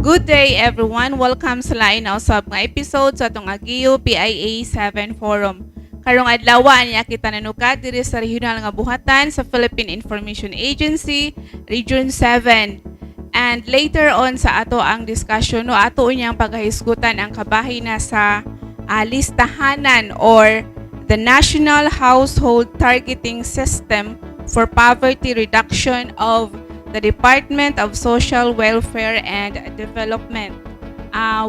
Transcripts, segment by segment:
Good day everyone! Welcome sa lain na usab nga episode sa atong Agiyo PIA 7 Forum. Karong adlaw niya kita nanukat diri sa regional nga buhatan sa Philippine Information Agency, Region 7. And later on sa ato ang discussion no ato unyang paghahisgutan ang kabahina sa listahanan or the National Household Targeting System for Poverty Reduction of the Department of Social Welfare and Development.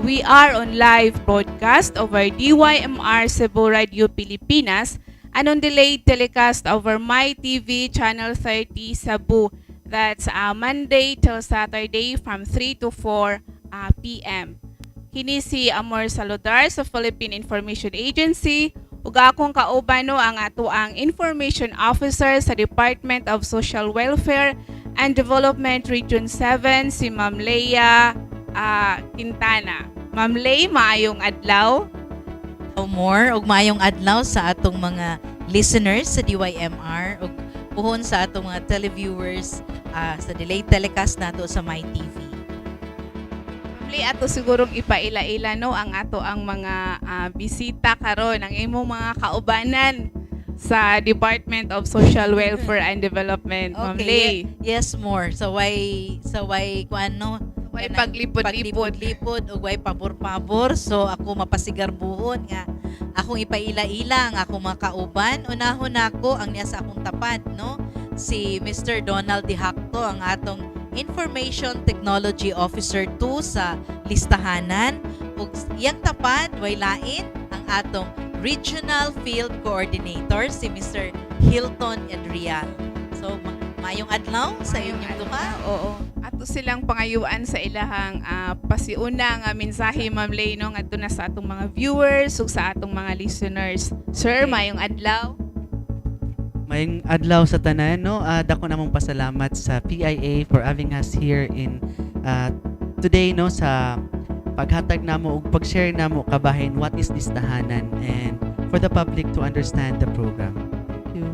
We are on live broadcast over DYMR Cebu Radio Pilipinas and on delayed telecast over MyTV Channel 30 Cebu. That's Monday till Saturday from 3 to 4 p.m. Kini si Amor Saludar sa Philippine Information Agency ug akong kauban no ang ato ang Information Officer sa Department of Social Welfare and Development Region 7 si Ma'am Leia Quintana. Ma'am Lei, maayong adlaw. More ug maayong adlaw sa atong mga listeners sa DYMR ug puhon sa atong mga televiewers sa delayed telecast nato sa MyTV. Ma'am Lei, ato sigurong ipaila-ila no ang ato ang mga bisita karon ang imong mga kaubanan sa Department of Social Welfare and Development. Ma'am Lei. Yes, more. So why kuano? Way paglipod-lipod ug way pabor-pabor. So ako mapasigar buhon nga akong ipaila-ila ang akong mga kauban. Unahon nako ang niya sa akong tapat, no? Si Mr. Donald Dihacto, ang atong Information Technology Officer 2 sa listahanan. Ug iyang tapat way lain ang atong Regional Field Coordinator si Mr. Hilton Adrian. So, mayong adlaw sa inyong duha. Oo. Ato silang pangayuan sa ilahang pasiuna nga mensahe, Ma'am Lei, no, ngadto na sa atong mga viewers ug sa atong mga listeners. Sir, mayong adlaw. Mayong adlaw sa tanan, no? Dako namong pasalamat sa PIA for having us here in today, no, sa paghatag namo ug pag-share namo kabahin what is listahanan and for the public to understand the program. Thank you.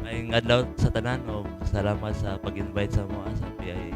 Mayong adlaw sa tanan o salamat sa pag-invite sa mga sa PIA.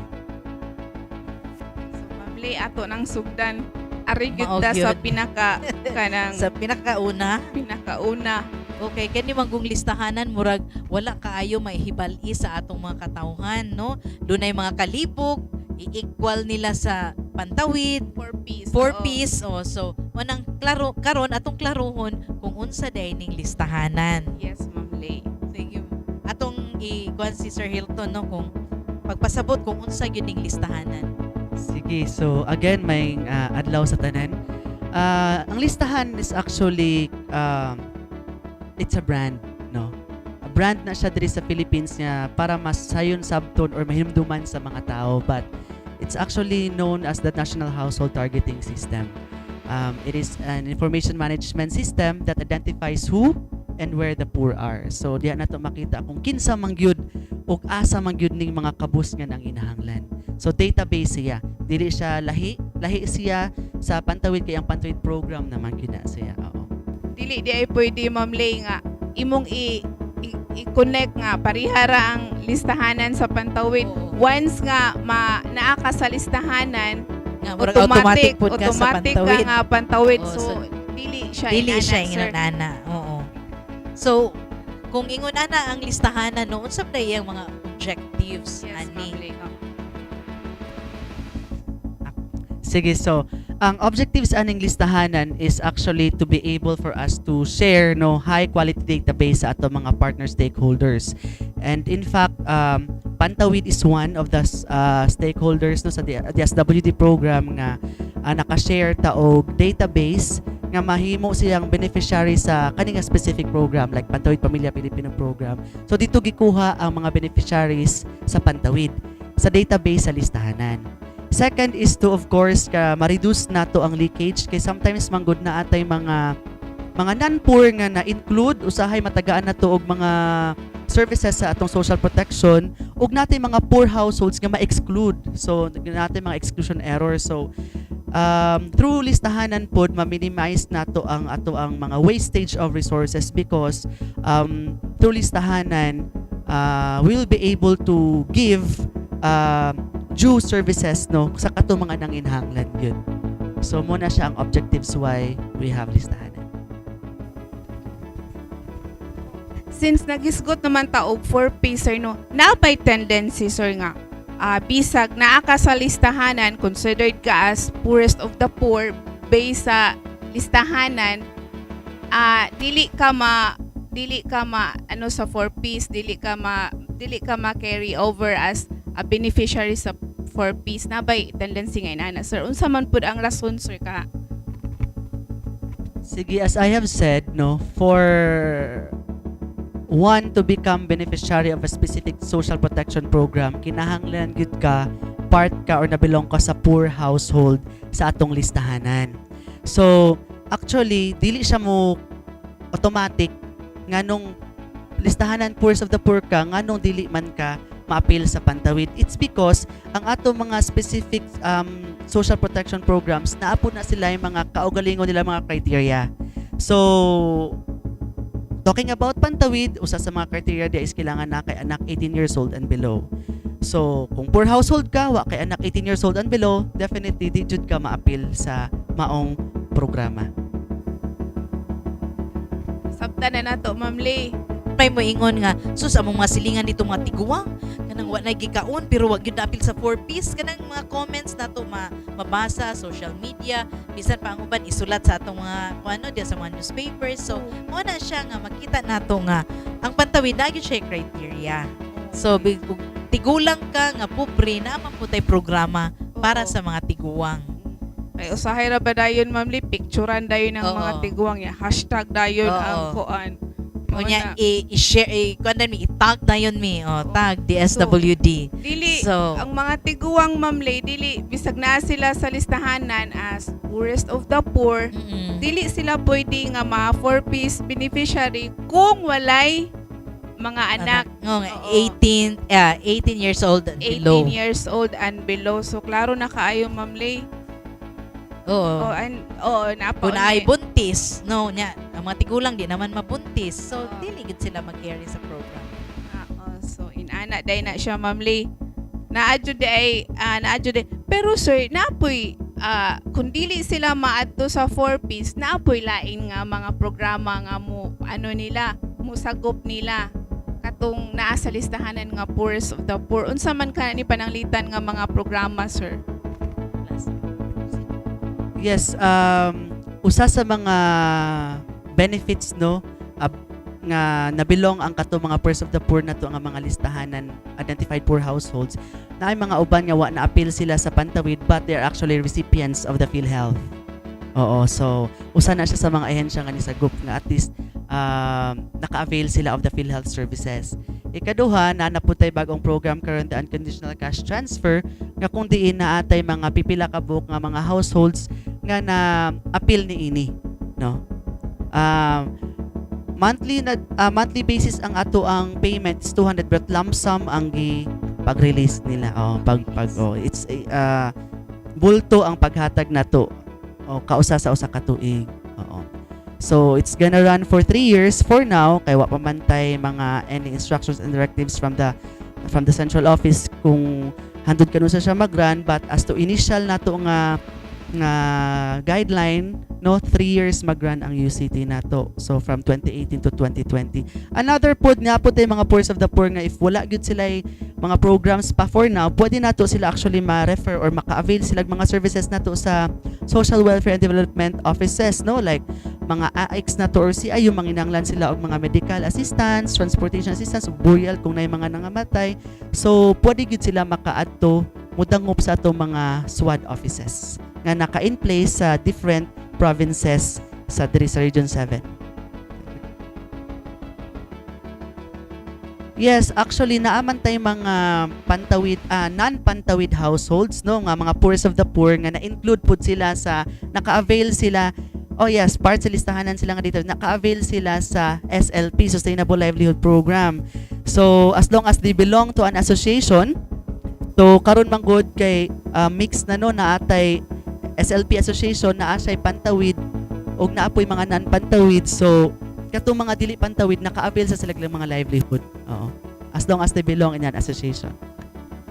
So, Ma'am Lei, ato nang sugdan ari gyud ta Maog sa yun. sa pinakauna. pinakauna. Okay, kani manggong listahanan murag wala kaayo maihibal-i sa atong mga katawhan, no? Dunay mga kalipog, i-equal nila sa pantawid, 4 piece. 4 piece. So manang klaro karon atong klarohon kung unsa dining listahanan. Yes, Ma'am Lei. Sige. Atong i-kuan si Sir Hilton, no, kung pagpasabot kung unsa gyud ning listahanan. Sige, so again, may adlaw sa tanan. Ang listahan is actually it's a brand, no? A brand na siya diri sa Philippines nga para mas sayon sabton or mahinumduman sa mga tao, but it's actually known as the National Household Targeting System. It is an information management system that identifies who and where the poor are. So diya nato makita kung kinsa man gyud ug asa man gyud ning mga kabus nga nang inahanglan. So database siya. Dili siya lahi siya sa Pantawid kay ang Pantawid program naman kina siya. Oo. Dili di ay pwede, Ma'am Lei, nga imong i-connect nga parihara ang listahanan sa Pantawid. Oo. Once nga naa ka sa listahanan, Nga murag automatic pud ka sa automatic pantawid. ka nga Pantawid. Oo, So, so, dili siya Dili siya sir. inanana. Oo. So, kung ingon ana ang listahanan no, unsa ba iyang mga objectives Yes, ani? Ma'am Lei. Sige, so ang objectives aning listahanan is actually to be able for us to share no high quality database sa ato mga partner stakeholders. And in fact, Pantawid is one of the stakeholders no sa DSWD program nga naka-share ta og database nga mahimo siyang beneficiary sa kaning specific program like Pantawid Pamilya Pilipino program. So dito gikuha ang mga beneficiaries sa Pantawid sa database sa listahanan. Second is to, of course, ma-reduce nato ang leakage kay sometimes manggod na atay mga non-poor nga na-include usahay matagaan nato og mga services sa atong social protection ug natay mga poor households nga ma-exclude. So natay mga exclusion error. So through listahanan pod ma-minimize nato ang mga wastage of resources because through listahanan we'll be able to give due services no sa kato mga nanginhanglan yun. So muna siya ang objectives why we have listahanan. Since nagisgot naman ta og 4P sir no, napay tendency sir nga bisag naa ka sa listahanan considered ka as poorest of the poor based sa listahanan dili ka ma ano sa 4Ps dili ka ma carry over as a beneficiary sa 4Ps na bay tendency nga inana sir unsa man pud ang rason sir ka? Sige, as I have said no, for one to become beneficiary of a specific social protection program, kinahanglan gyud ka part ka or nabilong ka sa poor household sa atong listahanan. So, actually, dili siya mo automatic nganong listahanan poorest of the poor ka nganong dili man ka ma-appeal sa pantawid. It's because ang ato mga specific social protection programs naapod na sila yung mga kaugalingon nila mga criteria. So, talking about pantawid, usa sa mga criteria dia is kailangan na kay anak 18 years old and below. So, kung poor household ka, wa kay anak 18 years old and below, definitely di jud ka ma-appeal sa maong programa. Sabta na nato Ma'am Lay. May mo ingon nga sus among mga silingan dito mga tiguwang kanang wa na gikaon pero wa gyud apil sa 4Ps kanang mga comments nato mabasa social media bisan pa ang uban isulat sa atong mga ano diya sa mga newspapers so mo na siya nga makita nato nga ang pantawid na gyud siya criteria so tigulang ka nga pobre na man putay programa para Oo. sa mga tiguwang. Ay usahay ra ba dayon Ma'am Lay picturean dayon ang Oo. mga tiguang ya hashtag dayon Oo. ang kuan. O niya i-share kuan mi i-tag dayon mi tag DSWD. Dili So- ang mga tiguang Ma'am Lay dili bisag naa sila sa listahanan as poorest of the poor. Mm-mm. Dili sila pwede nga mga 4Ps beneficiary kung walay mga anak Oo, Oo. 18 years old and 18 below. years old and below. So klaro na kaayo Ma'am Lay. Oo. Napa. Kung naay buntis, no, nya, ang mga tigulang di naman mabuntis. So, Oo. dili gid sila mag-carry sa program. So inana day na siya Ma'am Lay. Naadyo day pero sir napoy kung dili sila maadto sa 4Ps napoy lain nga mga programa nga mo ano nila mo sagop nila katong naa sa listahanan nga poorest of the poor unsa man ka ni pananglitan nga mga programa sir? Yes, usa sa mga benefits no nga nabilong ang kato mga poorest of the poor nato nga mga listahanan identified poor households na ay mga uban nga wa na appeal sila sa pantawid but they are actually recipients of the PhilHealth. Oo, so usa na siya sa mga ahensya nga ni sa group nga at least naka-avail sila of the PhilHealth services. Ikaduha, na naputay bagong program karon the unconditional cash transfer nga kung diin na atay mga pipila ka buok nga mga households nga na appeal ni ini, no? Monthly basis ang ato ang payment is 200 but lump sum ang pag-release nila. It's bulto ang paghatag nato. Kausa sa usa ka tuig. So it's gonna run for 3 years for now kay wa pa man tay mga any instructions and directives from the central office kung handud kanusa siya mag-run but as to initial nato nga guideline no 3 years mag-run ang UCT nato so from 2018 to 2020. Another pod nga po tay mga poorest of the poor nga if wala gyud sila mga programs pa for now pwede nato sila actually ma-refer or maka-avail sila mga services nato sa social welfare and development offices no like mga AX na to or CI yung manginanglan sila og mga medical assistance, transportation assistance, burial kung nay mga nangamatay. So pwede gyud sila makaadto mudangop sa ato mga SWAD offices nga naka in place sa different provinces sa diri sa Region 7. Yes, actually naaman tay mga pantawid non-pantawid households no nga mga poorest of the poor nga na-include pud sila sa naka-avail sila. Oh yes, part sa listahanan sila nga dito. Naka-avail sila sa SLP, Sustainable Livelihood Program. So as long as they belong to an association, so karon man good kay mix na no na atay SLP association na asay pantawid og naapoy mga non-pantawid. So katong mga dili pantawid naka-avail sa sila mga livelihood. Oo. As long as they belong in an association.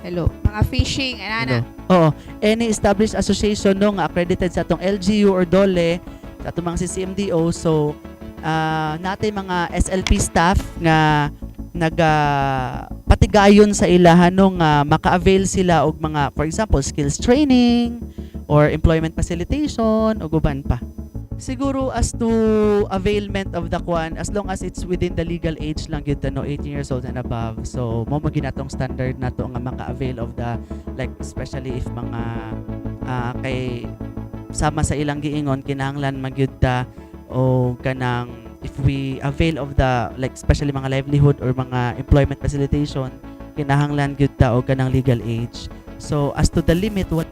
Hello. Mga fishing, ana. Oo. Any established association no nga accredited sa atong LGU or DOLE, sa atong mga CCMDO. So natay mga SLP staff nga patigayon sa ilahan no nga maka-avail sila og mga for example skills training or employment facilitation o guban pa. Siguro as to availment of the kwan, as long as it's within the legal age lang yun, no, 18 years old and above. So, mo ginatong standard na to nga maka-avail of the, like, especially if mga kay sama sa ilang giingon, kinahanglan magyud ta o kanang if we avail of the, like, especially mga livelihood or mga employment facilitation, kinahanglan gyud ta o kanang legal age. So, as to the limit, what,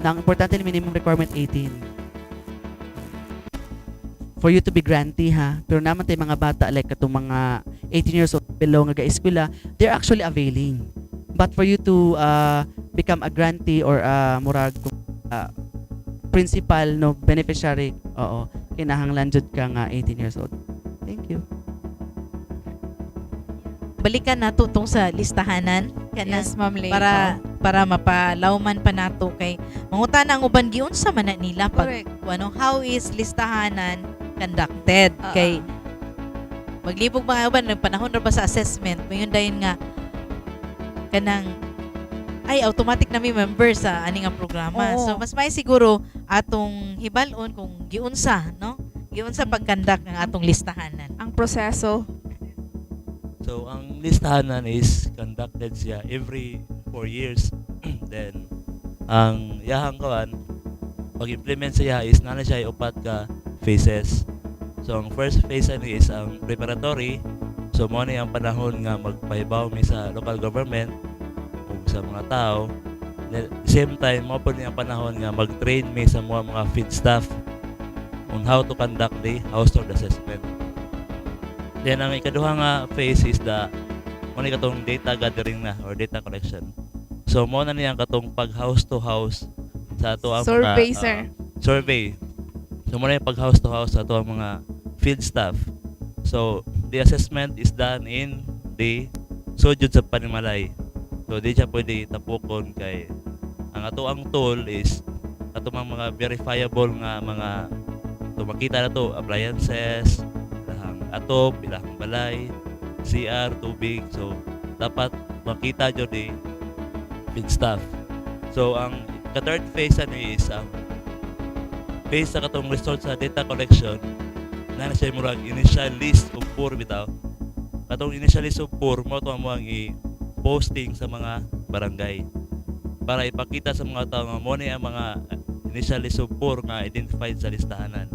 nang importante ni minimum requirement 18 for you to be grantee ha. Pero naman tayo mga bata like katong mga 18 years old below nga ga-eskwela, they're actually availing. But for you to become a grantee or murag principal no beneficiary, oo, kinahanglan jud ka nga 18 years old. Thank you. Balikan nato tong sa listahanan kana Yes, Ma'am Lay. para mapalawman pa nato kay mangutana ang uban giunsa man na nila pag Correct. how is listahanan conducted kay maglibog mga uban nagpanahon ra ba sa assessment mayon dayon nga kanang ay automatic na may member sa ani nga programa. Oo. So mas may siguro atong hibalon kung giunsa no giunsa pag-conduct ng atong listahanan. Ang proseso. So, ang listahanan is conducted siya every 4 years. Then, ang yahang kawan, pag-implement siya is nana siya upat ka phases. So, ang first phase ani is ang preparatory. So, mo ni ang panahon nga magpahibaw mi sa local government o sa mga tao. Then, same time, mo po ni ang panahon nga mag-train mi sa mga field staff on how to conduct the household assessment. Then ang ikaduha nga phase is the mo ni katong data gathering na or data collection. So mo na niyang katong pag house to house sa ato ang Survey, mga, sir. survey. So mo na yung pag house to house sa ato ang mga field staff. So the assessment is done in the sujud sa Panimalay. So di siya pwede tapukon kay ang ato ang tool is ato mga verifiable nga mga to makita na to appliances, atop, ilahang balay, CR, tubig. So, dapat makita dyan di field staff. So, ang ka-third phase ano is ang phase sa katong result sa data collection na siya murag initial list of poor bitaw. Katong initial list of poor mo to mo ang i-posting sa mga barangay para ipakita sa mga tao nga mo ni ang mga initial list of poor nga identified sa listahanan.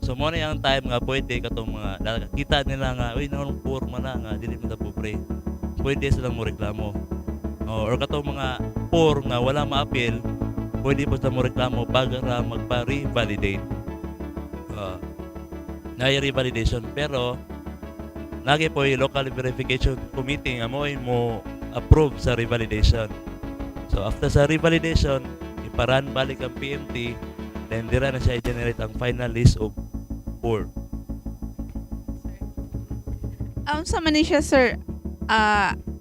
So mo na yung time nga pwede katong mga nakita nila nga uy nanong poor man na nga dili man ta pobre. Pwede silang mo reklamo. Or katong mga poor nga wala ma-appeal, pwede po sila mo reklamo para magpa-revalidate. Na-revalidation pero lagi po yung local verification committee nga mo approve sa revalidation. So after sa revalidation, iparan balik ang PMT, then dira na siya i-generate ang final list of poor. Sa man ni siya, sir,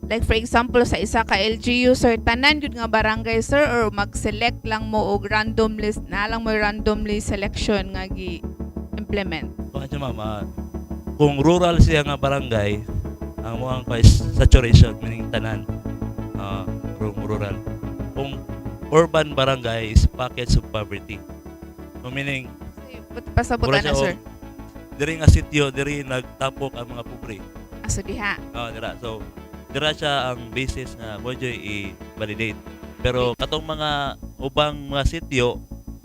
like for example, sa isa ka LGU, sir, tanan yun nga barangay, sir, or mag-select lang mo og random list, na lang mo randomly selection nga gi-implement. Kung mama, kung rural siya nga barangay, ang muang is saturation, meaning tanan, rural. Kung urban barangay is pockets of poverty. So meaning, Pasabutan na, sir. Diri nga sityo, diri nagtapok ang mga pobre. Aso diha. Dira. So, dira siya ang basis na mo i-validate. Pero katong mga ubang mga sityo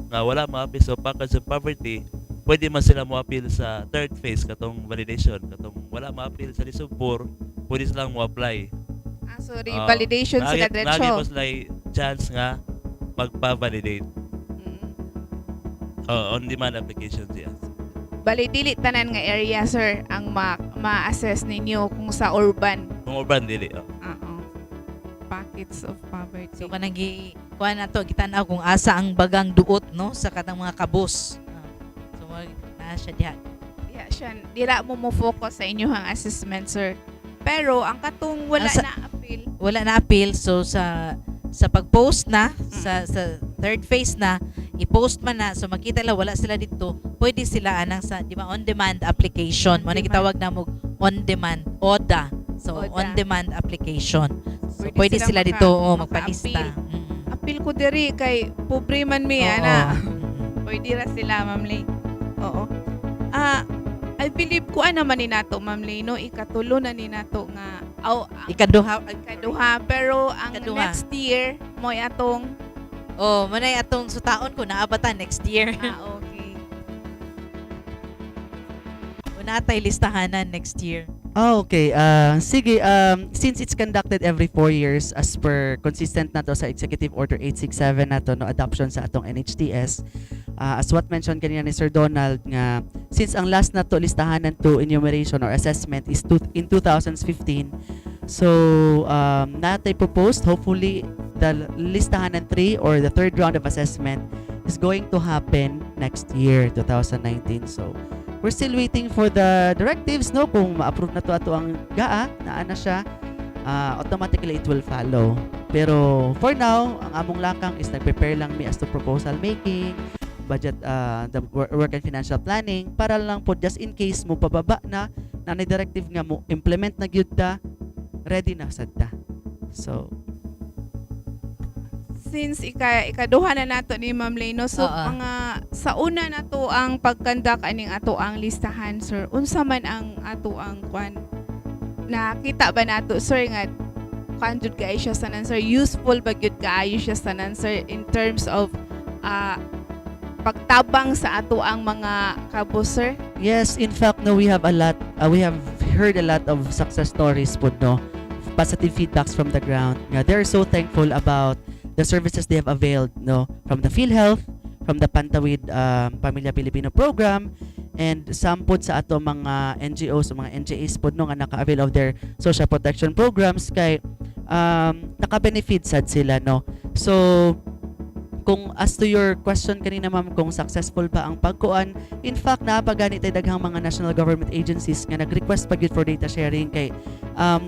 nga wala ma-appeal sa package of poverty, pwede man sila mo-appeal sa third phase katong validation. Katong wala ma-appeal sa list of poor, pwede silang mo apply. Sorry, validation sila Lagi diretso. po sila chance nga magpa-validate. Mm. On-demand applications yan. Bali, dili tanan nga area, sir, ang ma-assess ninyo kung sa urban. Kung urban, dili. Oo. Pockets of poverty. So kanang kuan nato kita na kung asa ang bagang duot no sa katang mga kabus. So na siya diha. Yeah, siya, dira mo focus sa inyong assessment, sir. Pero ang katong wala Asa- na appeal, Wala na appeal so sa pag-post na sa third phase na i-post man na so makita la wala sila dito pwede sila anang sa di ba on demand application mo na On-demand. gitawag na mo on demand ODA so ODA. on demand application so Pwede pwede sila sila dito maka-appeal. magpalista appeal ko diri kay pobre man mi, Oo. ana. Pwede ra sila, Ma'am Lay. Oo. I believe ko naman ni nato, Ma'am Lay, no? Ikatulo na ni nato nga, ikaduha kaduha. Pero ang Ikaduha. next year, mo atong, oh manay atong sutaon ko naabatan next year okay. una tay listahanan next year. Okay. Sige, since it's conducted every 4 years as per consistent na to sa Executive Order 867 na to, no, adoption sa atong NHTS, as what mentioned kanina ni Sir Donald nga, since ang last na to listahanan to enumeration or assessment is in 2015, so natay proposed, hopefully the listahanan 3 or the third round of assessment is going to happen next year, 2019. So we're still waiting for the directives, no, kung ma-approve na to ato ang GAA na ana siya, automatically it will follow. Pero for now, ang among lakang is nag-prepare lang mi as to proposal making, budget, the work and financial planning, para lang po just in case mo pababa na nanay directive nga mo implement na gyud ta, ready na sad ta. So Since ikaduha na nato ni Ma'am Lay, no? So, Oo. mga sa una nato ang pagkandak aning ato ang listahan, sir. Unsa man ang ato ang kwan? Nakita ba nato, sir, nga kwan jud kaayo siya tanan, sir? Useful ba gyud kaayo siya tanan, sir, in terms of pagtabang sa ato ang mga kabus, sir? yes, in fact, no, we have a lot, we have heard a lot of success stories po, no, positive feedbacks from the ground. Nga, they're so thankful about the services they have availed, no, from the PhilHealth, from the Pantawid Pamilya Pilipino program, and some po sa ato mga NGOs, mga NGAs po, no, nga naka-avail of their social protection programs kay naka-benefit sad sila, no. So kung as to your question kanina, ma'am, kung successful ba ang pagkuan, in fact napagani tay daghang mga national government agencies nga nag-request pa gyud for data sharing kay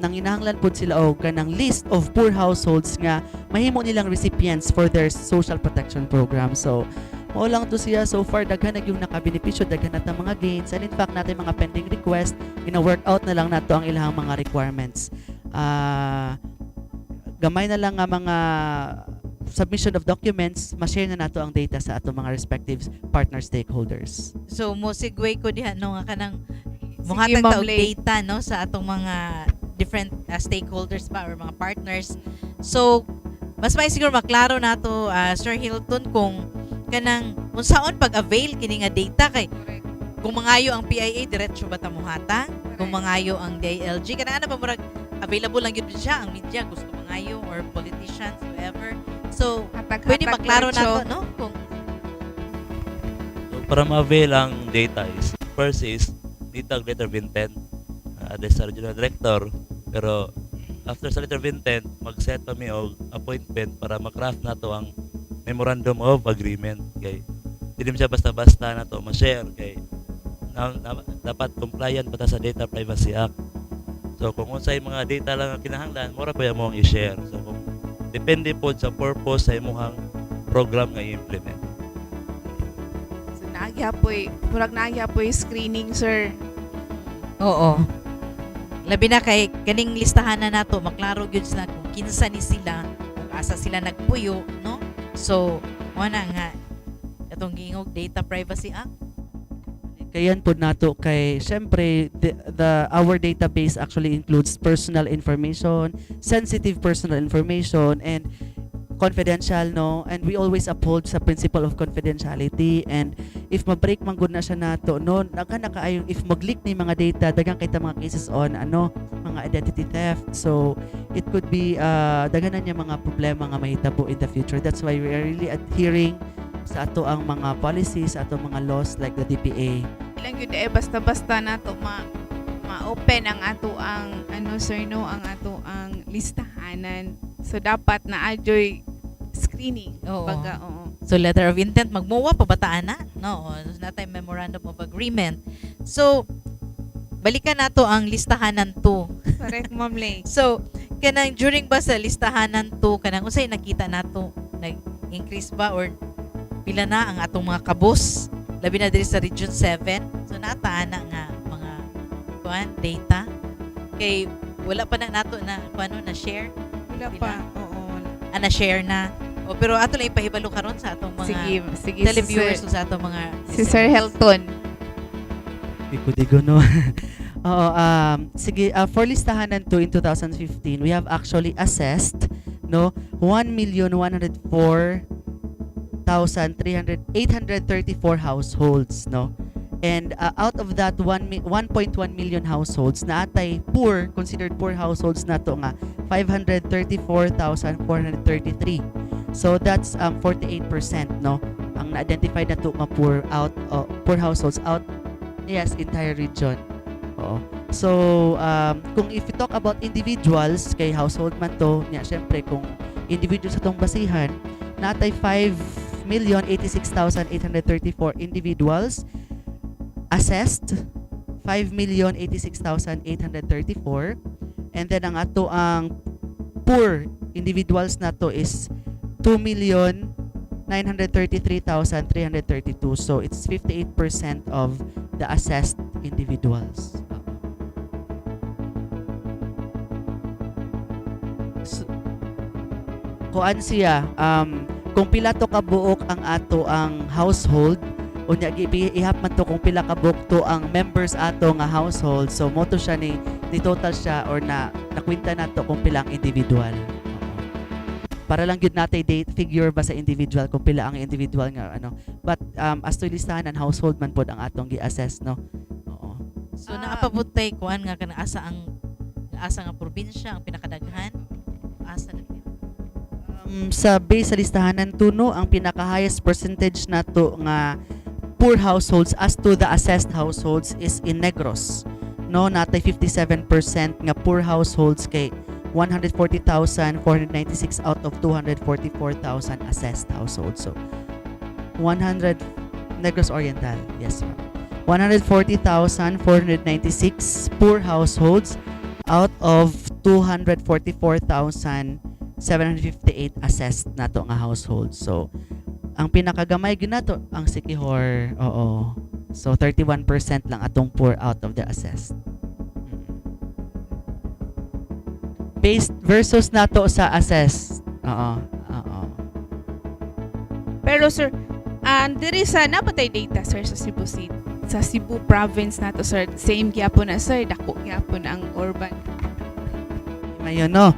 nanginahanglan pud sila og kanang list of poor households nga mahimo nilang recipients for their social protection program. So mao lang to siya, so far daghan na yung nakabenepisyo, daghan na ta mga gains, and in fact natin mga pending request, ina-work out na lang nato ang ilang mga requirements. Gamay na lang nga mga submission of documents, ma-share na nato ang data sa ato mga respective partner stakeholders. So mo segue ko diha no nga kanang Sige, muhatag Ma'am ta og Lay. data no sa atong mga different stakeholders ba or mga partners. So mas may siguro maklaro nato Sir Hilton kung kanang unsaon pag-avail kini nga data kay kung mangayo ang PIA diretso ba ta muhatag, kung mangayo ang DILG kana ana ba murag available lang gyud siya ang media gusto mangayo or politicians whoever. So pwede maklaro nato no kung So, para ma-avail ang data is, first is, nitag letter of intent, address sa regional director, pero after sa letter of intent, mag-set kami og appointment para makraft na to ang memorandum of agreement. Kay, hindi siya basta-basta na to ma-share. Kay, dapat compliant pa ta sa Data Privacy Act. So, kung unsay mga data lang ang kinahanglan, mura pa yan mo ang i-share. So, kung depende po sa purpose sa imong program nga i-implement. So, murag nagyapoy screening, sir. oo. Labi na kay kaning listahan na nato maklaro gyud na kung kinsa ni sila, kung asa sila nagpuyo, no? So, mo na nga atong giingog Data Privacy Act. Kayan po nato kay syempre our database actually includes personal information, sensitive personal information, and confidential, no, and we always uphold sa principle of confidentiality. And if ma-break man gud na siya nato, no, naka if mag-leak ni mga data daghang kita mga cases on mga mga identity theft. So it could be daghanan niya mga problema nga mahitabo in the future. That's why we are really adhering sa ato ang mga policies, sa ato mga laws like the DPA. Ilang yun basta-basta nato ma-open ang ato ang sir no, ang ato ang listahanan. So dapat na adyoy screening. Oo. Baga, oo. So letter of intent magmuwa pabataan na, no? Na tayo memorandum of agreement. So balikan nato ang listahanan 2. Correct, Ma'am Lay. So kanang during ba sa listahanan 2 kanang unsay nakita nato nag-increase ba or pila na ang atong mga kabus labi na diri sa Region 7. So nataan na nga mga data kay wala pa na nato na paano na share Wala Pila? pa. Oo. na share na. O, pero ato lang ipahibalo karon sa atong mga Sige, televiewers o sa atong mga Si Sir Helton. Digo no. Oo, sige, for listahanan 2 in 2015, we have actually assessed no 1,104,834 households no. And out of that 1.1 million households na atay poor, considered poor households nato nga 534,433. So that's 48% no ang na-identify nato nga poor households out entire region. Oo. So kung if you talk about individuals kay household man to, syempre kung individuals atong basihan, natay 5,086,834 individuals assessed, 5,086,834, and then ang ato ang poor individuals nato is 2,933,332. So it's 58% of the assessed individuals. So, kuan siya kung pila to kabuok ang ato ang household, unya ihap man to kung pila ka book to ang members ato nga household. So mo to siya ni total siya or nakwenta nato kung pila ang individual. Para lang gyud natay date figure ba sa individual kung pila ang individual nga But as to listahan ang household man pod ang atong gi-assess no. Oo. So naapabutay kuan nga kanang asa nga probinsya ang pinakadaghan. Asa na Sa base sa listahanan tuno ang pinaka highest percentage nato nga poor households as to the assessed households is in Negros. No, natay 57% nga poor households kay 140,496 out of 244,000 assessed households. So 100 Negros Oriental. Yes, ma'am. 140,496 poor households out of 244,758 assessed nato nga households. So ang pinakagamay gyud nato ang Siquijor. Oo. So 31% lang atong poor out of the assessed. Based versus nato sa assessed. Oo. Oo. Pero sir, diri sa napatay data sir sa Cebu City, sa Cebu province nato sir, same gyapon na sir, dako gyapon ang urban. Mayon no.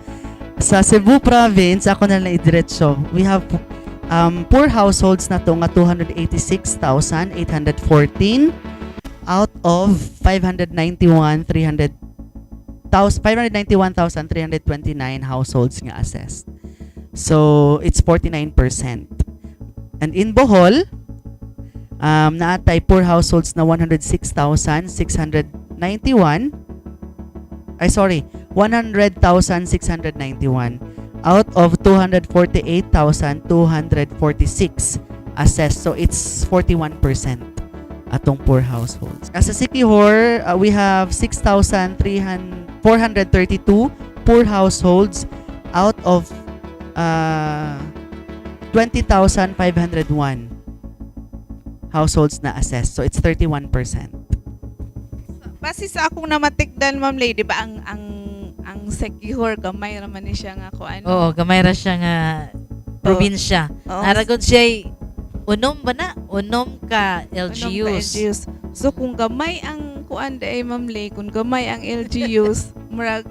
Sa Cebu province ako na lang idiretso. We have poor households na to nga 286,814 out of 591,329 households nga assessed. So it's 49%. And in Bohol, naatay poor households na 106,691. 100,691 out of 248,246 assessed. So it's 41% atong poor households. As a Siquijor, we have 6,432 poor households out of 20,501 households na assessed. So it's 31%. Base sa akong namatikdan Ma'am Lay, di ba ang Siquijor gamay ra man ni siya nga kuan. Oo, gamay ra siya nga probinsya. Oo. Naragod siya unom ba na? Unom ka LGUs. LGUs. So kung gamay ang kuan day Ma'am Lay, kung gamay ang LGUs, murag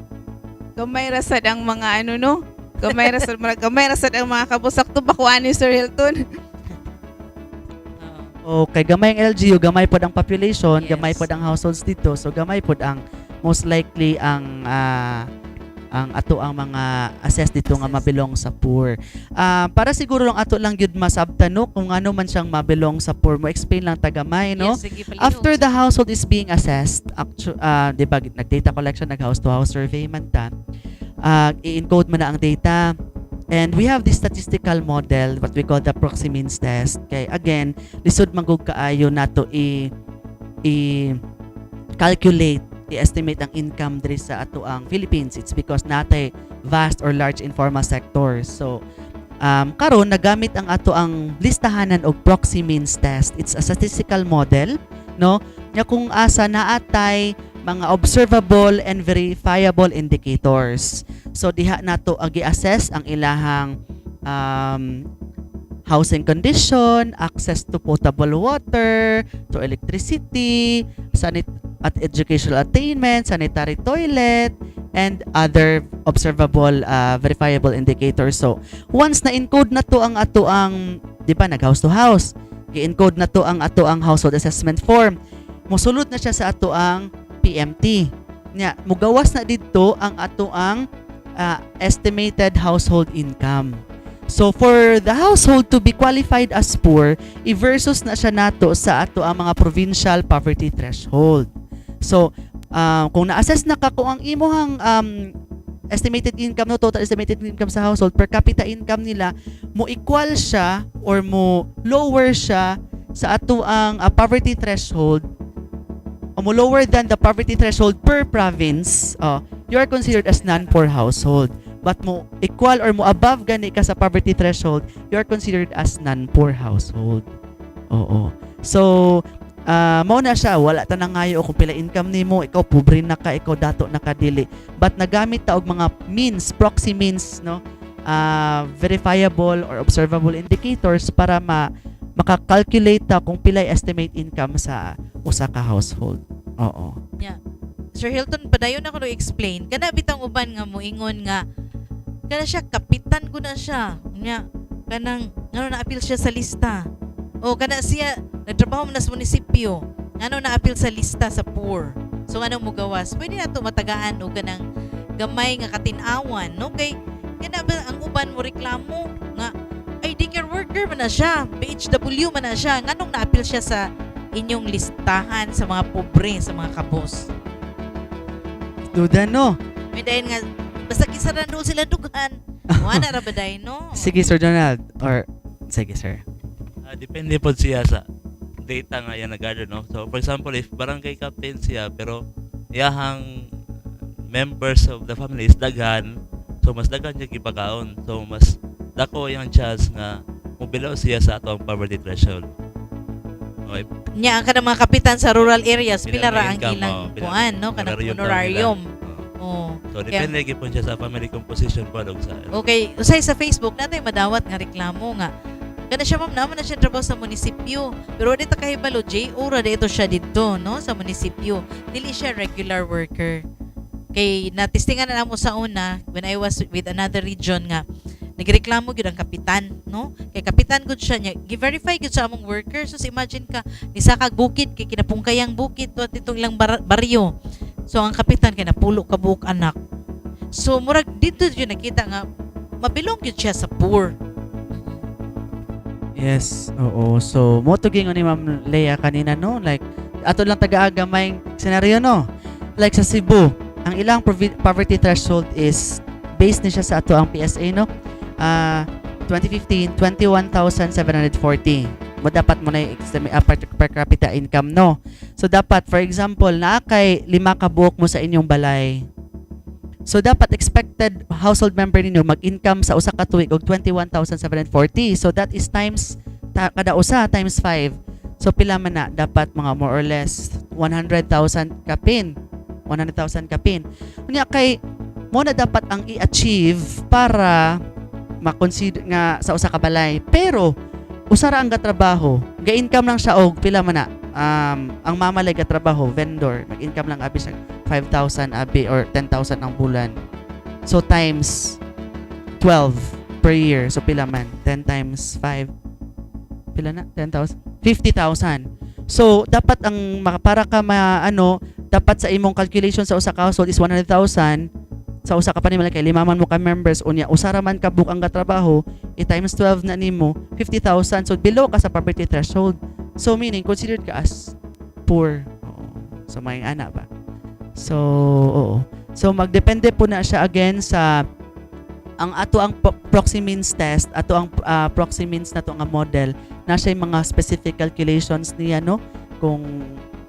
gamay ra sad ang mga no? Gamay ra sad ang mga kabusak to ba kuan ni Sir Hilton? Okay, gamay ang LGU, gamay pod ang population, Yes. gamay pod ang households dito. So gamay pod ang most likely ang ato ang mga assess dito nga Assess. mabilong sa poor. Para siguro lang ato lang gyud masabtano kung ano man siyang mabilong sa poor, mo explain lang tagamay, no? Yes, sige, palihog. After the household is being assessed, di ba, nag-data collection, nag-house-to-house survey man ta, i-encode man na ang data. And we have this statistical model, what we call the proxy means test. Kay again, lisod manggug kaayo nato i-calculate, i-estimate ang income diri sa ato ang Philippines. It's because natay vast or large informal sector. So, karon nagamit ang ato ang listahanan og proxy means test. It's a statistical model, no? Nya kung asa naatay mga observable and verifiable indicators. So diha nato agi-assess ang ilahang housing condition, access to potable water, to electricity, at educational attainment, sanitary toilet, and other observable verifiable indicators. So once na encode na to ang ato ang, di ba, nag house to house, gi-encode na to ang ato ang household assessment form, mosulod na siya sa ato ang PMT. Nya mugawas na didto ang ato ang estimated household income. So for the household to be qualified as poor, i-versus na siya nato sa ato ang mga provincial poverty threshold. So kung na-assess na ka kung ang imuhang estimated income, no, total estimated income sa household, per capita income nila, mo equal siya or mo lower siya sa ato ang poverty threshold, o mo lower than the poverty threshold per province, you are considered as non-poor household. But mo equal or mo above gani ka sa poverty threshold, you are considered as non-poor household. Oo. So, mao na siya, wala ta na ngayo kung pila income nimo, ikaw pobre na ka, ikaw dato na ka dili. But nagamit ta og mga means, proxy means, no? Verifiable or observable indicators para maka-calculate ta kung pila estimate income sa usa ka household. Oo. Yeah. Sir Hilton, padayon ako to explain. Kana bitang uban nga moingon nga kana siya kapitan ko na siya. Nya kanang ngano na-appeal siya sa lista. O kana siya nagtrabaho man sa munisipyo. Ngano na-appeal sa lista sa poor. So anong mugawas? Pwede na to matagaan o kanang gamay nga katin-awan, no? Kay kana ba ang uban mo reklamo nga ay daycare worker man na siya, PHW man na siya. Nganong na-appeal siya sa inyong listahan sa mga pobre, sa mga kabos? Duda, no? May dahil nga, basta kisaran doon sila dugan. Wala ra ba dahil, no? Sige, Sir Donald. Or, sige, sir. Depende po siya sa data nga yan nag-gather, no? So, for example, if barangay captain siya, pero iyahang members of the family is daghan, so mas daghan siya gipakaon. So, mas dako yung chance nga mubilaw siya sa atong poverty threshold. Okay. Nya, ang kanang mga kapitan sa rural areas, pila ra ang income, ilang kuan, no? Kanang honorarium. Oh. So, depende po siya sa family composition po sa Okay, usay sa Facebook natay madawat nga reklamo nga. Kana siya ma'am naman na siya trabaho sa munisipyo. Pero dito kahibalo, JO ra dito siya dito, no? Sa munisipyo. Dili siya regular worker. Kay natistingan na mo sa una when I was with another region nga nagreklamo gyud ang kapitan, no? Kay kapitan gud siya nya gi-verify gud sa among workers. So imagine ka ni sa kag bukid kay kinapungkayang bukid to itong ilang baryo. So ang kapitan kay napulo ka buok anak. So murag dito gyud nakita nga mabilong gyud siya sa poor. Yes, oo. So, mo to gingon ni Ma'am Leia kanina, no? Like, ato lang taga-agamay senaryo, no? Like sa Cebu, ang ilang poverty threshold is based ni siya sa ato ang PSA, no? 2015, 21,740. Mo dapat mo na per capita income, no? So, dapat, for example, na kay 5 ka buok mo sa inyong balay. So, dapat expected household member ninyo mag-income sa usa ka tuig og 21,740. So, that is times, kada usa, times 5. So, pila man na, dapat mga more or less 100,000 kapin. 100,000 kapin. Unya kay, mo na dapat ang i-achieve para ma-consider nga sa usa ka balay. Pero, usara ang gatrabaho, ga-income lang siya og pila man na. Ang mamalay gatrabaho, vendor, mag-income lang abi siya 5,000 abi or 10,000 ang bulan. So times 12 per year. So pila man? 10 times 5. Pila na? 10,000? 50,000. So dapat ang para ka dapat sa imong calculation sa usa ka household is 100,000 sa usa ka panimalay kay lima man mo ka members unya usara man ka book ang katrabaho i-times 12 na nimo 50,000 so below ka sa poverty threshold so meaning considered ka as poor. Oo. So may ana ba so oo so magdepende po na siya again sa ang ato ang proxy means test ato ang proxy means na to nga model na siya mga specific calculations niya no kung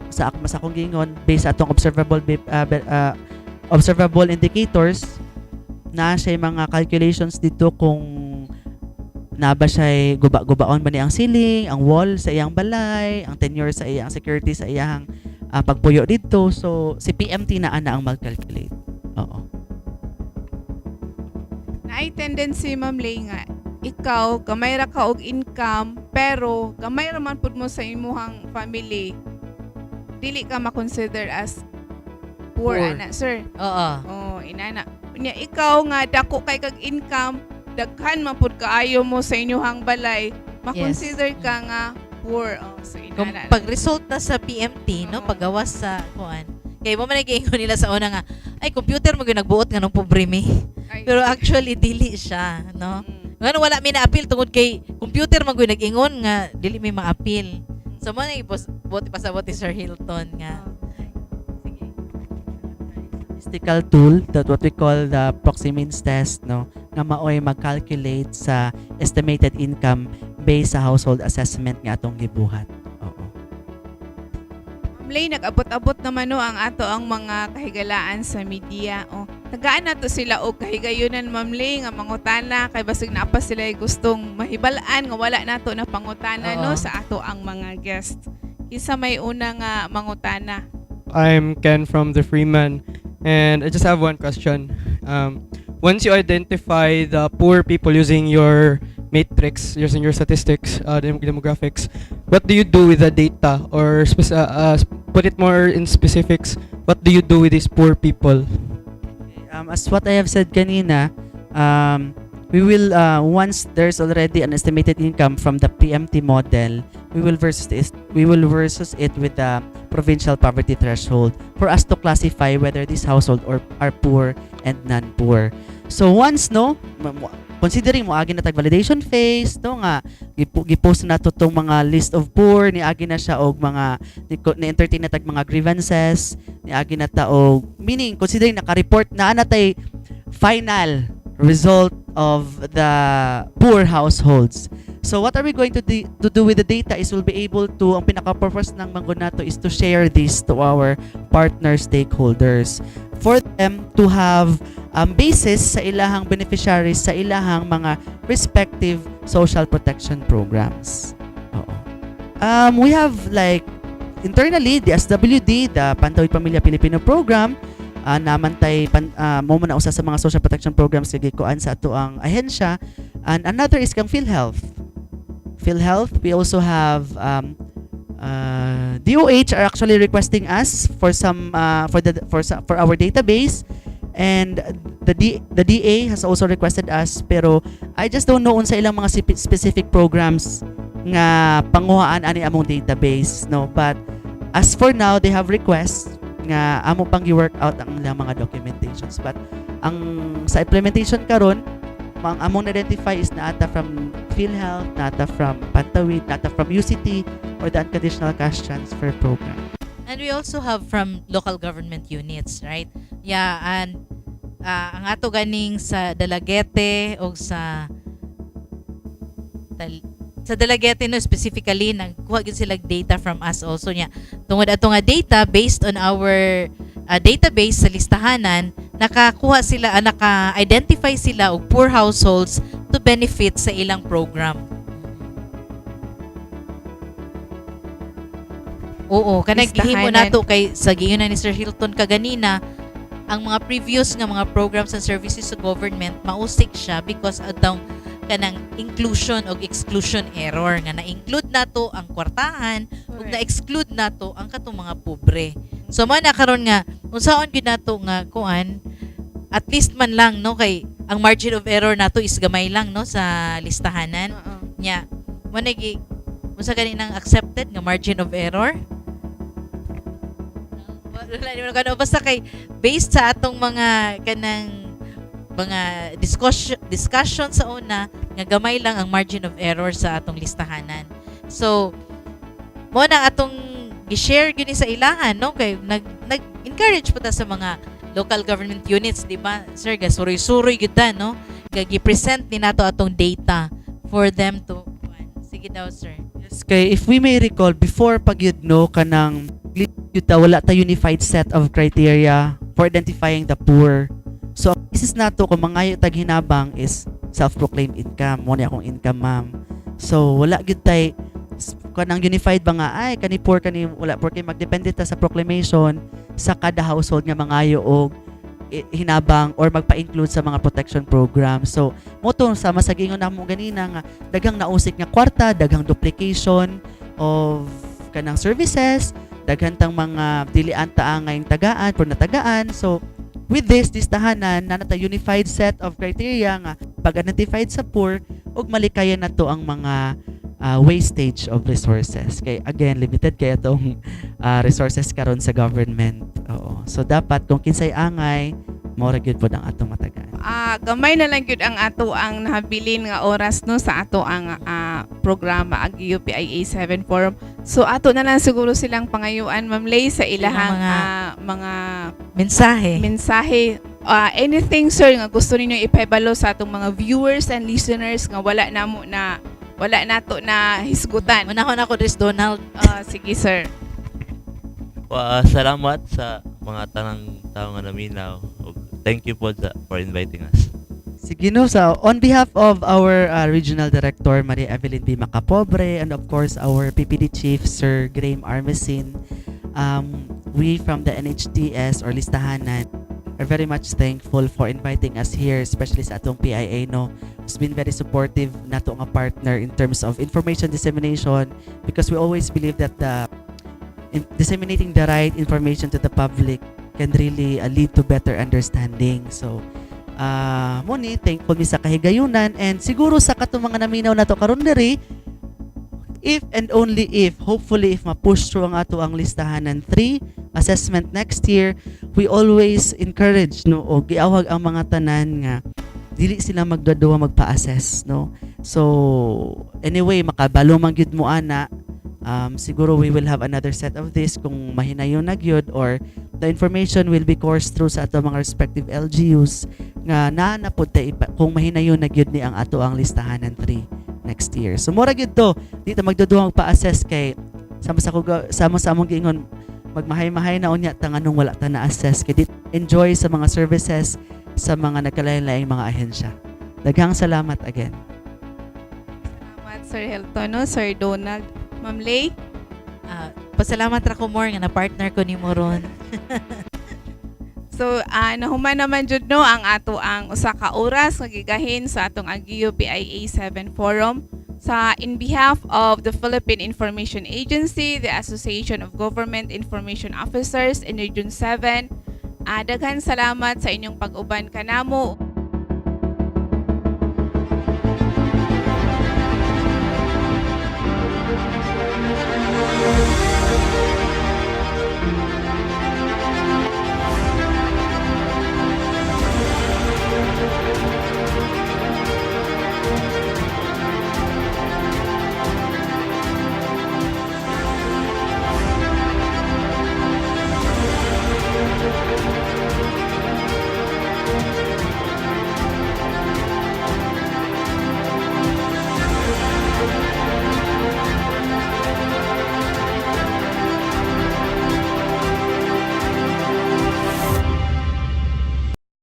sa akong gingon based sa atong observable indicators na siya mga calculations dito kung na ba siya guba-gubaon ba ni ang ceiling, ang wall sa iyang balay, ang tenure sa iyang security sa iyang pagpuyo dito. So si PMT na ana ang mag-calculate. Oo. Naay tendency Ma'am Lay nga ikaw gamay ra ka og income pero gamay ra man pud mo sa imuhang family dili ka ma-consider as poor, Poor. ana sir. Oo. Oh, inana. Unya ikaw nga dako kay kag income, daghan man pud kaayo mo sa inyong balay, ma-consider ka nga poor. Oh, so Kung inana. pag-result na sa PMT, no, Oo. paggawas sa kuan. Kay mo man giingon nila sa una nga, ay computer mo gyud nagbuot nga ng pobre mi. Ay, Pero actually dili siya, no. mm. Ngano wala mi na-appeal tungod kay computer man gyud nag-ingon nga dili mi ma-appeal. So mo na buti pasabot ni Sir Hilton nga. Sige. Statistical tool that what we call the proxy means test no nga maoy mag-calculate sa estimated income based sa household assessment nga atong gibuhat. Oo. Ma'am Lay, nag-abot-abot naman no ang ato ang mga kahigalaan sa media. Oh, tagaan na to sila og kahigayunan Ma'am Lay nga mangutana kay basig na pa sila gustong mahibalaan nga wala nato na pangutana no Oo. sa ato ang mga guest. Isa may una nga mangutana. I'm Ken from the Freeman, and I just have one question. Once you identify the poor people using your matrix, using your statistics, demographics, what do you do with the data? Or put it more in specifics, what do you do with these poor people? As what I have said kanina, we will once there's already an estimated income from the PMT model, we will versus it with the provincial poverty threshold for us to classify whether this household are poor and non-poor. So once no, considering mo agi na tag validation phase no nga gipost na to tong mga list of poor ni agi na siya og mga ni entertain na tag mga grievances ni agi na ta og meaning considering naka-report na anatay final result of the poor households. So what are we going to do with the data is we'll be able to ang pinaka-purpose ng Manggonato is to share this to our partner stakeholders for them to have basis sa ilahang beneficiaries sa ilahang mga respective social protection programs. Oo. We have like internally the SWD, the Pantawid Pamilya Pilipino Program, namantay mo na usa sa mga social protection programs nga gikuan sa ato ang ahensya, and another is kang PhilHealth. PhilHealth, we also have DOH are actually requesting us for some for our database, and the DA has also requested us, pero I just don't know unsa ilang mga specific programs nga panguhaan ani among database no, but as for now they have requests nga amo pang i-work out ang ilang mga documentations, but ang sa implementation karon ang among identify is naata from PhilHealth, naata from Pantawid, naata from UCT or the unconditional cash transfer program. And we also have from local government units, right? Yeah, and ang ato ganing sa Dalagete o sa Dalagete no specifically nagkuha gyud sila data from us also nya. Tungod ato nga data based on our database sa listahanan, nakakuha sila, naka-identify sila og poor households to benefit sa ilang program. Oo, kanang gihimo Listahanan. nato kay sa giingnan ni Sir Hilton kaganina, ang mga previous nga mga programs and services sa government mausik siya because adtong kanang inclusion o exclusion error nga na-include nato ang kwartahan ug Correct. na-exclude nato ang katong mga pobre. So man na karon nga unsaon gyud nato nga kuan at least man lang no kay ang margin of error nato is gamay lang no sa listahanan Oo. nya mo nagi unsa gani nang accepted nga margin of error. Wala naman ko basta kay based sa atong mga kanang mga discussion sa una nga gamay lang ang margin of error sa atong listahanan. So mo na atong gi-share gyud ni sa ilahan no kay nag-encourage pa ta sa mga local government units, di ba? Sir, gasuroy-suroy gyud ta no. Gi-present ni nato atong data for them to sige daw, sir. Yes, kay if we may recall, before pag yun no, kanang wala ta unified set of criteria for identifying the poor. So, this is nato kung mga tag hinabang is self-proclaimed income. Mo ni akong income, ma'am. So, wala gyud tay kanang unified ba nga ay kani poor kani wala poor kay magdepende ta sa proclamation sa kada household nga mangayo og hinabang or magpa-include sa mga protection program. So, mo to sama sa gingon namo ganina nga daghang nausik nga kwarta, daghang duplication of kanang services, daghan tang mga dilian ta ngayong tagaan por natagaan. So, with this tahanan na nata unified set of criteria nga pag-identified sa poor ug malikayan nato ang mga wastage of resources. Kay again, limited kaya itong resources karon sa government. Oo. So dapat kung kinsay angay, mora gyud pod ang atong matagaan. Gamay na lang gyud ang ato ang nahabilin nga oras no sa ato ang programa Agio PIA 7 Forum. So ato na lang siguro silang pangayuan Ma'am Lay sa ilahang mga mensahe. Anything sir nga gusto ninyo ipahibalo sa atong mga viewers and listeners nga wala nato na hisgutan. Unahon ako Dres Donald. Sige sir. Salamat sa mga tanang tao nga naminaw. Thank you po for inviting us. Sige no, so on behalf of our Regional Director Maria Evelyn B. Macapobre and of course our PPD Chief Sir Graham Armesin, we from the NHTS or Listahanan are very much thankful for inviting us here, especially sa atong PIA no. It's been very supportive nato nga partner in terms of information dissemination because we always believe that disseminating the right information to the public can really lead to better understanding. So, muni, thankful mi sa kahigayunan and siguro sa katong mga naminaw nato karon diri, if and only if, hopefully if ma-push through ang ato ang listahanan 3 assessment next year, we always encourage no o giawag ang mga tanan nga dili sila magduduwa magpa-assess no. So anyway, makabalo man gyud mo ana. Siguro we will have another set of this kung mahinayon na gyud or the information will be coursed through sa ato mga respective LGUs nga naanapod kung mahinayon na gyud ni ang ato ang listahanan 3 next year. So mura gyud to, dito magduduwa magpa-assess kay sama sa among giingon magmahay-mahay na unya ta nganong wala ta na-assess kay dito enjoy sa mga services sa mga nagkalain-laing mga ahensya. Daghang salamat again. Salamat Sir Helton no, Sir Donald. Ma'am Lay. Pasalamat ra ko more nga na partner ko ni Moron. So, nahuman naman jud no ang ato ang usa ka oras nga gigahin sa atong Agio PIA 7 Forum. In behalf of the Philippine Information Agency, the Association of Government Information Officers in Region 7, daghan salamat sa inyong pag-uban kanamo.